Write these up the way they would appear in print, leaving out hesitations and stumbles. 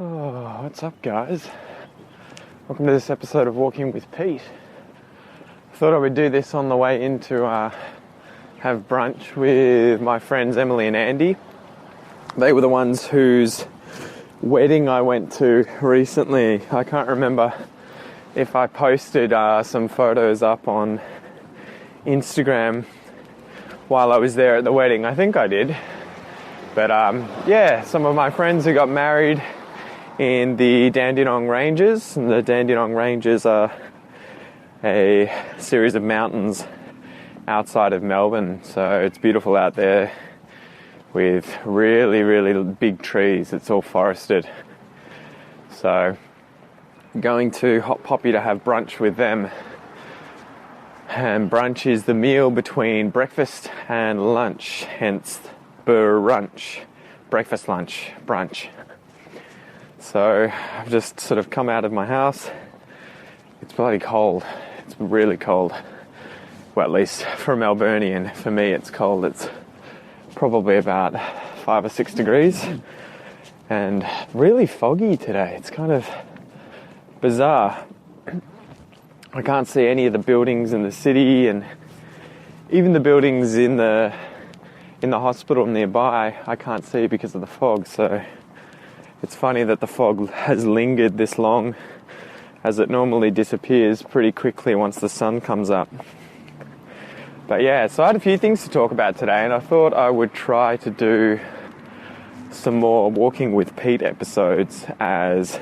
Oh, what's up, guys? Welcome to this episode of Walking with Pete. I thought I would do this on the way in to have brunch with my friends Emily and Andy. They were the ones whose wedding I went to recently. I can't remember if I posted some photos up on Instagram while I was there at the wedding. I think I did. But some of my friends who got married in the Dandenong Ranges, and the Dandenong Ranges are a series of mountains outside of Melbourne, so it's beautiful out there with really, really big trees. It's all forested. So going to Hot Poppy to have brunch with them, and brunch is the meal between breakfast and lunch, hence brunch, breakfast, lunch, brunch. So I've just sort of come out of my house. It's bloody cold. It's really cold. Well, at least for a Melburnian. For me, it's cold. It's probably about 5 or 6 degrees. And really foggy today. It's kind of bizarre. I can't see any of the buildings in the city, and even the buildings in the hospital nearby I can't see because of the fog. So it's funny that the fog has lingered this long, as it normally disappears pretty quickly once the sun comes up. But yeah, so I had a few things to talk about today, and I thought I would try to do some more Walking with Pete episodes, as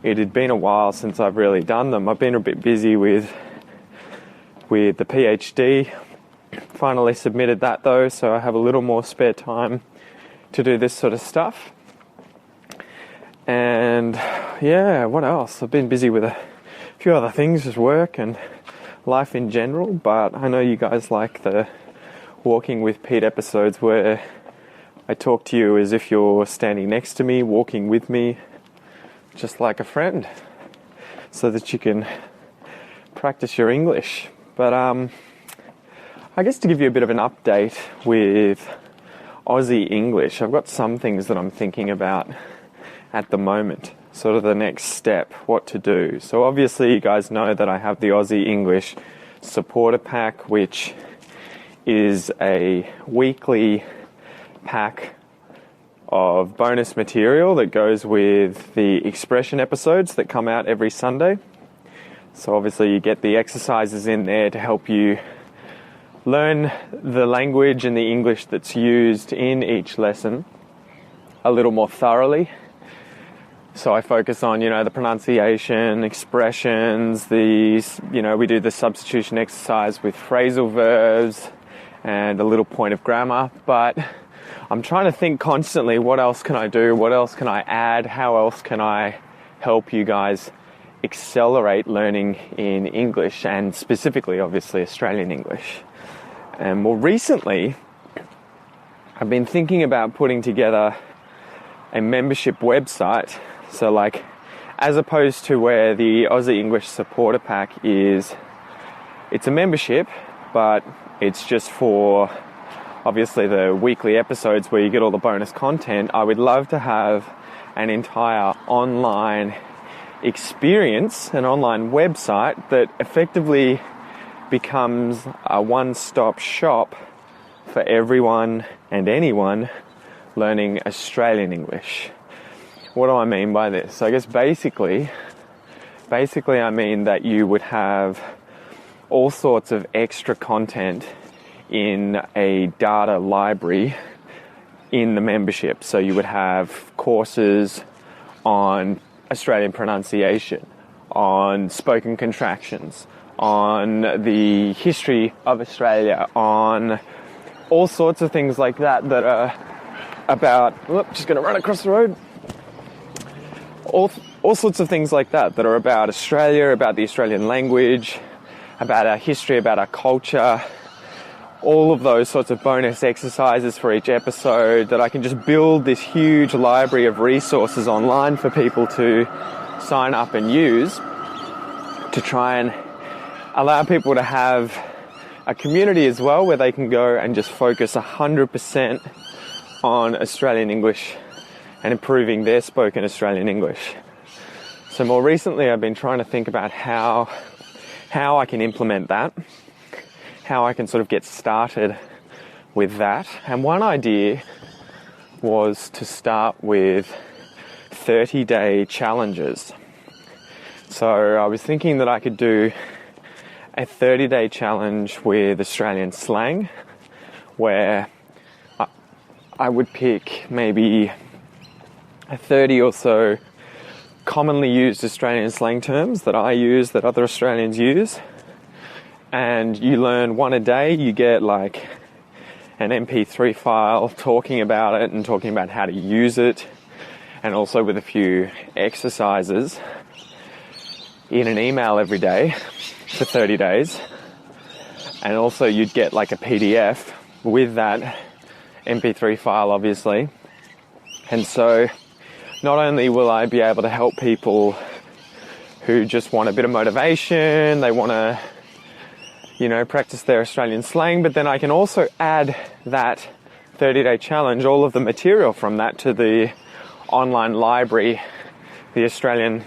it had been a while since I've really done them. I've been a bit busy with the PhD. Finally submitted that though, so I have a little more spare time to do this sort of stuff. And yeah, what else? I've been busy with a few other things, just work and life in general, but I know you guys like the Walking with Pete episodes where I talk to you as if you're standing next to me, walking with me, just like a friend, so that you can practice your English. But I guess to give you a bit of an update with Aussie English, I've got some things that I'm thinking about at the moment, sort of the next step, what to do. So obviously you guys know that I have the Aussie English supporter pack, which is a weekly pack of bonus material that goes with the expression episodes that come out every Sunday. So obviously you get the exercises in there to help you learn the language and the English that's used in each lesson a little more thoroughly. So I focus on, the pronunciation, expressions, we do the substitution exercise with phrasal verbs and a little point of grammar. But I'm trying to think constantly, what else can I do? What else can I add? How else can I help you guys accelerate learning in English, and specifically, obviously, Australian English? And more recently, I've been thinking about putting together a membership website. So as opposed to where the Aussie English supporter pack is, it's a membership, but it's just for obviously the weekly episodes where you get all the bonus content. I would love to have an entire online experience, an online website that effectively becomes a one-stop shop for everyone and anyone learning Australian English. What do I mean by this? I guess basically I mean that you would have all sorts of extra content in a data library in the membership. So you would have courses on Australian pronunciation, on spoken contractions, on the history of Australia, on all sorts of things like that are about, just going to run across the road. All sorts of things like that are about Australia, about the Australian language, about our history, about our culture, all of those sorts of bonus exercises for each episode, that I can just build this huge library of resources online for people to sign up and use, to try and allow people to have a community as well where they can go and just focus 100% on Australian English and improving their spoken Australian English. So more recently, I've been trying to think about how I can implement that, how I can sort of get started with that. And one idea was to start with 30-day challenges. So I was thinking that I could do a 30-day challenge with Australian slang, where I would pick maybe 30 or so commonly used Australian slang terms that I use, that other Australians use, and you learn one a day. You get like an MP3 file talking about it and talking about how to use it, and also with a few exercises in an email every day for 30 days. And also you'd get like a PDF with that MP3 file, obviously. And so not only will I be able to help people who just want a bit of motivation, they want to, practice their Australian slang, but then I can also add that 30-day challenge, all of the material from that, to the online library, the Australian,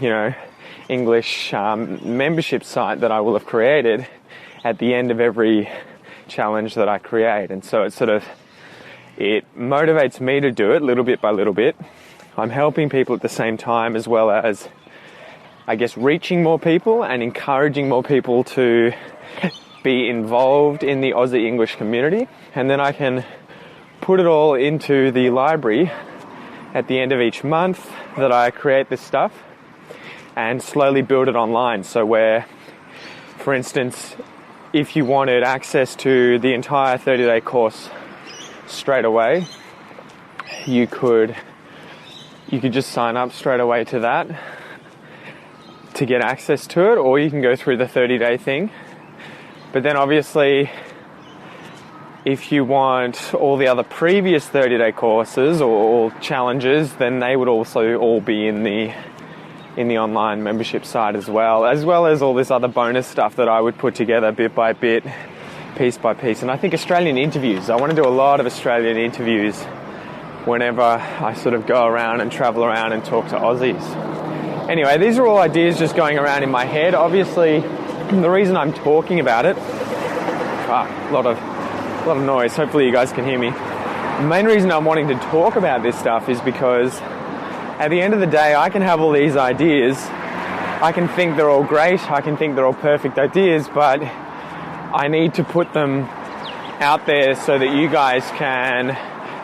English membership site that I will have created at the end of every challenge that I create. And so it motivates me to do it little bit by little bit. I'm helping people at the same time, as well as, I guess, reaching more people and encouraging more people to be involved in the Aussie English community. And then I can put it all into the library at the end of each month that I create this stuff, and slowly build it online. So where, for instance, if you wanted access to the entire 30-day course straight away, you could just sign up straight away to that to get access to it, or you can go through the 30-day thing. But then obviously, if you want all the other previous 30-day courses or challenges, then they would also all be in the online membership site as well as all this other bonus stuff that I would put together bit by bit, piece by piece. And I think Australian interviews, I want to do a lot of Australian interviews whenever I sort of go around and travel around and talk to Aussies. Anyway, these are all ideas just going around in my head. Obviously, the reason I'm talking about it, a lot of noise, hopefully you guys can hear me. The main reason I'm wanting to talk about this stuff is because at the end of the day, I can have all these ideas, I can think they're all great, I can think they're all perfect ideas, but I need to put them out there so that you guys can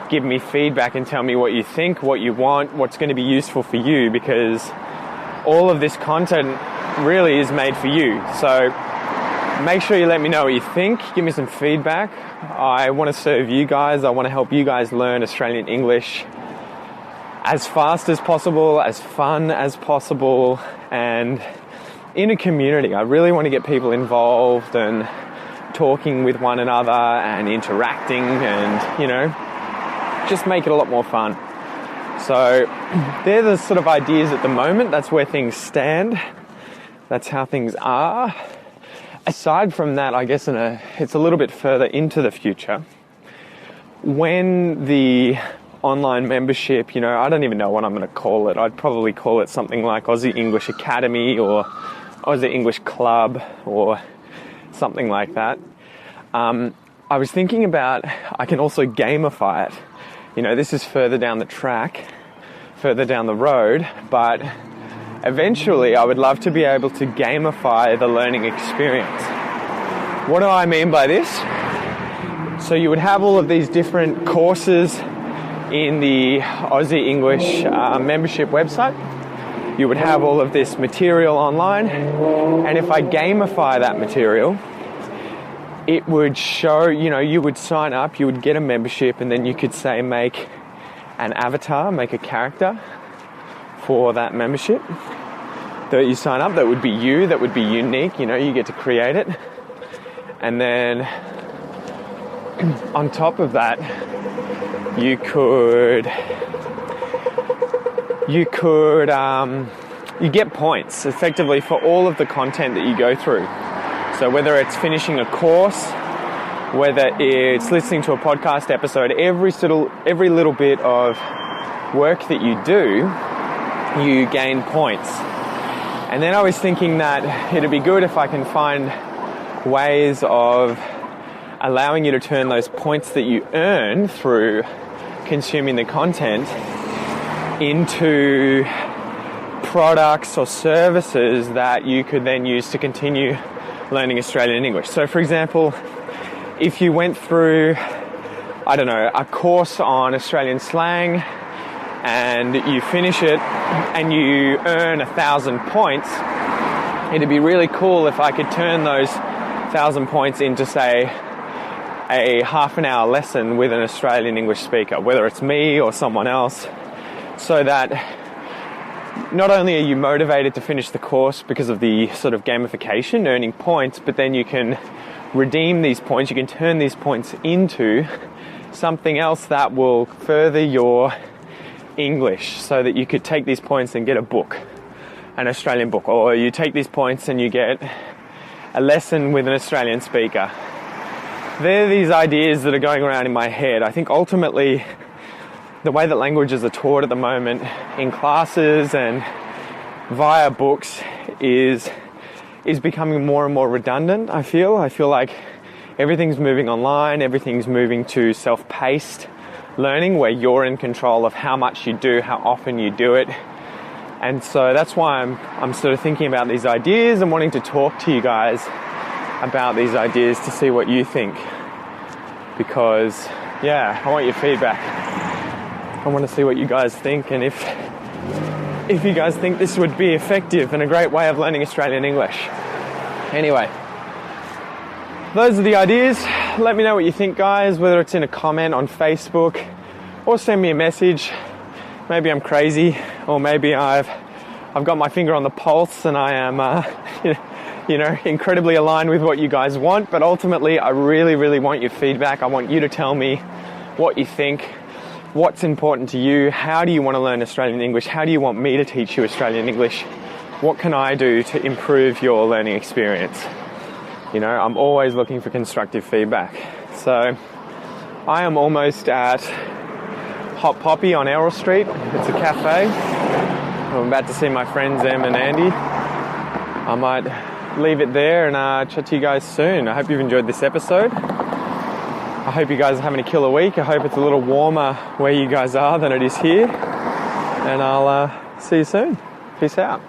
give me feedback and tell me what you think, what you want, what's going to be useful for you, because all of this content really is made for you. So make sure you let me know what you think, give me some feedback. I want to serve you guys, I want to help you guys learn Australian English as fast as possible, as fun as possible, and in a community. I really want to get people involved and talking with one another and interacting and, just make it a lot more fun. So they're the sort of ideas at the moment. That's where things stand. That's how things are. Aside from that, I guess it's a little bit further into the future. When the online membership, I don't even know what I'm going to call it. I'd probably call it something like Aussie English Academy or Aussie English Club or something like that. I was thinking about, I can also gamify it. This is further down the track, further down the road, but eventually I would love to be able to gamify the learning experience. What do I mean by this? So you would have all of these different courses in the Aussie English membership website. You would have all of this material online, and if I gamify that material, it would show, you would sign up, you would get a membership, and then you could say make an avatar, make a character for that membership that you sign up, that would be you, that would be unique, you get to create it. And then on top of that, you get points effectively for all of the content that you go through. So whether it's finishing a course, whether it's listening to a podcast episode, every little bit of work that you do, you gain points. And then I was thinking that it'd be good if I can find ways of allowing you to turn those points that you earn through consuming the content into products or services that you could then use to continue learning Australian English. So for example, if you went through, I don't know, a course on Australian slang and you finish it and you earn 1,000 points, it'd be really cool if I could turn those 1,000 points into, say, a half an hour lesson with an Australian English speaker, whether it's me or someone else, so that not only are you motivated to finish the course because of the sort of gamification, earning points, but then you can redeem these points, you can turn these points into something else that will further your English, so that you could take these points and get a book, an Australian book, or you take these points and you get a lesson with an Australian speaker. They're these ideas that are going around in my head. I think ultimately the way that languages are taught at the moment in classes and via books is becoming more and more redundant, I feel like everything's moving online, everything's moving to self-paced learning where you're in control of how much you do, how often you do it. And so that's why I'm sort of thinking about these ideas and wanting to talk to you guys about these ideas to see what you think. Because, yeah, I want your feedback. I want to see what you guys think, and if you guys think this would be effective and a great way of learning Australian English. Anyway, those are the ideas. Let me know what you think, guys, whether it's in a comment on Facebook or send me a message. Maybe I'm crazy, or maybe I've got my finger on the pulse and I am incredibly aligned with what you guys want. But ultimately, I really, really want your feedback. I want you to tell me what you think, what's important to you, how do you want to learn Australian English, how do you want me to teach you Australian English, what can I do to improve your learning experience. I'm always looking for constructive feedback. So I am almost at Hot Poppy on Errol Street. It's a cafe. I'm about to see my friends Em and Andy. I might leave it there and chat to you guys soon. I hope you've enjoyed this episode. I hope you guys are having a killer week. I hope it's a little warmer where you guys are than it is here. And I'll see you soon. Peace out.